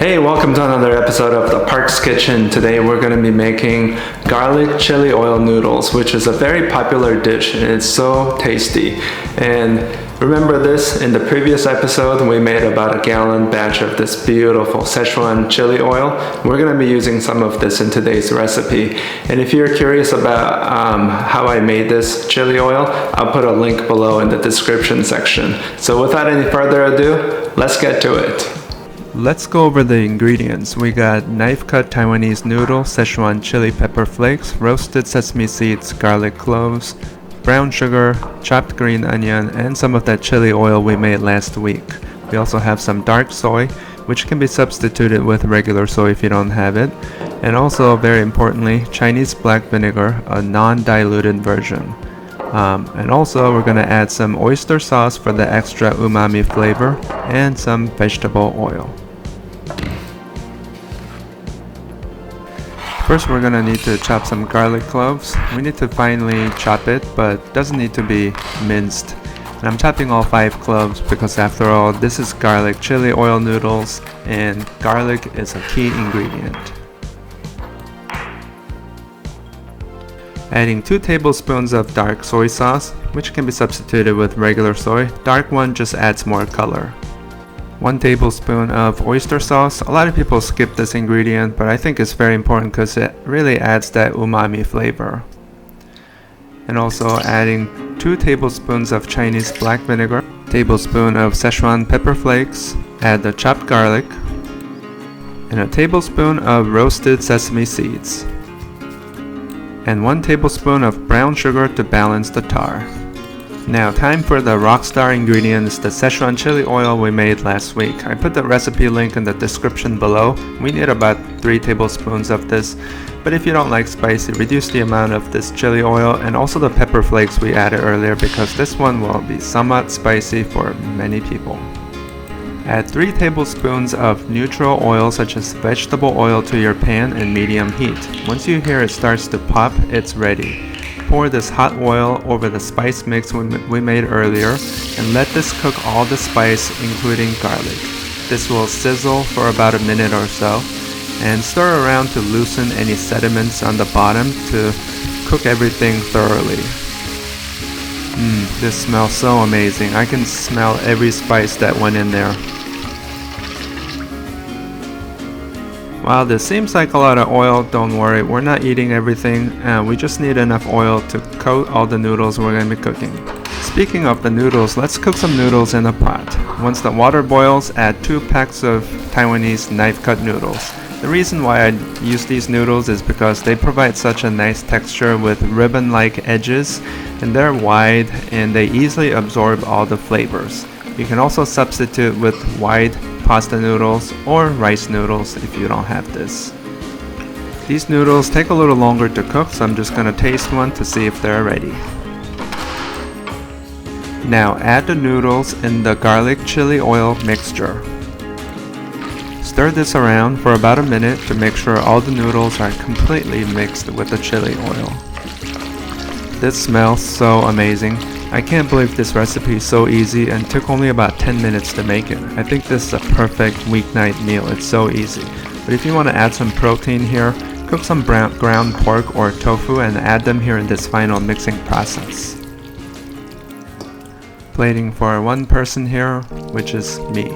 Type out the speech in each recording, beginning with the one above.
Hey, welcome to another episode of the Park's Kitchen. Today we're going to be making garlic chili oil noodles, which is a very popular dish and it's so tasty. And remember this, in the previous episode we made about a gallon batch of this beautiful Sichuan chili oil. We're going to be using some of this in today's recipe. And if you're curious about how I made this chili oil, I'll put a link below in the description section. So without any further ado, let's get to it. Let's go over the ingredients. We got knife-cut Taiwanese noodle, Sichuan chili pepper flakes, roasted sesame seeds, garlic cloves, brown sugar, chopped green onion, and some of that chili oil we made last week. We also have some dark soy, which can be substituted with regular soy if you don't have it. And also, very importantly, Chinese black vinegar, a non-diluted version. And also we're going to add some oyster sauce for the extra umami flavor and some vegetable oil. First we're going to need to chop some garlic cloves. We need to finely chop it, but it doesn't need to be minced. And I'm chopping all 5 cloves because after all, this is garlic chili oil noodles and garlic is a key ingredient. Adding 2 tablespoons of dark soy sauce, which can be substituted with regular soy. Dark one just adds more color. 1 tablespoon of oyster sauce. A lot of people skip this ingredient, but I think it's very important because it really adds that umami flavor. And also adding 2 tablespoons of Chinese black vinegar, tablespoon of Sichuan pepper flakes, add the chopped garlic, and a tablespoon of roasted sesame seeds, and 1 tablespoon of brown sugar to balance the tar. Now time for the rockstar ingredients, the Sichuan chili oil we made last week. I put the recipe link in the description below. We need about 3 tablespoons of this, but if you don't like spicy, reduce the amount of this chili oil and also the pepper flakes we added earlier because this one will be somewhat spicy for many people. Add 3 tablespoons of neutral oil such as vegetable oil to your pan in medium heat. Once you hear it starts to pop, it's ready. Pour this hot oil over the spice mix we made earlier and let this cook all the spice including garlic. This will sizzle for about a minute or so and stir around to loosen any sediments on the bottom to cook everything thoroughly. This smells so amazing. I can smell every spice that went in there. Wow, this seems like a lot of oil. Don't worry, we're not eating everything. We just need enough oil to coat all the noodles we're going to be cooking. Speaking of the noodles, let's cook some noodles in a pot. Once the water boils, add 2 packs of Taiwanese knife-cut noodles. The reason why I use these noodles is because they provide such a nice texture with ribbon-like edges, and they're wide and they easily absorb all the flavors. You can also substitute with wide pasta noodles or rice noodles if you don't have this. These noodles take a little longer to cook, so I'm just going to taste one to see if they're ready. Now add the noodles in the garlic chili oil mixture. Stir this around for about a minute to make sure all the noodles are completely mixed with the chili oil. This smells so amazing. I can't believe this recipe is so easy and took only about 10 minutes to make it. I think this is a perfect weeknight meal. It's so easy. But if you want to add some protein here, cook some ground pork or tofu and add them here in this final mixing process. Plating for 1 person here, which is me.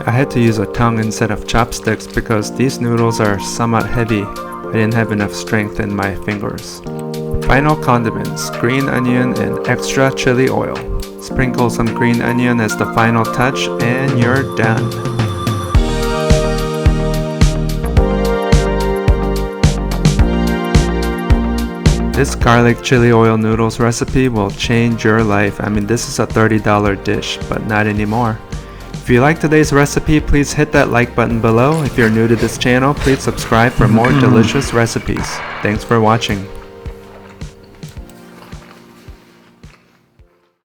I had to use a tongue instead of chopsticks because these noodles are somewhat heavy. I didn't have enough strength in my fingers. Final condiments, green onion and extra chili oil. Sprinkle some green onion as the final touch and you're done. This garlic chili oil noodles recipe will change your life. I mean, this is a $30 dish, but not anymore. If you like today's recipe, please hit that like button below. If you're new to this channel, please subscribe for more delicious recipes. Thanks for watching.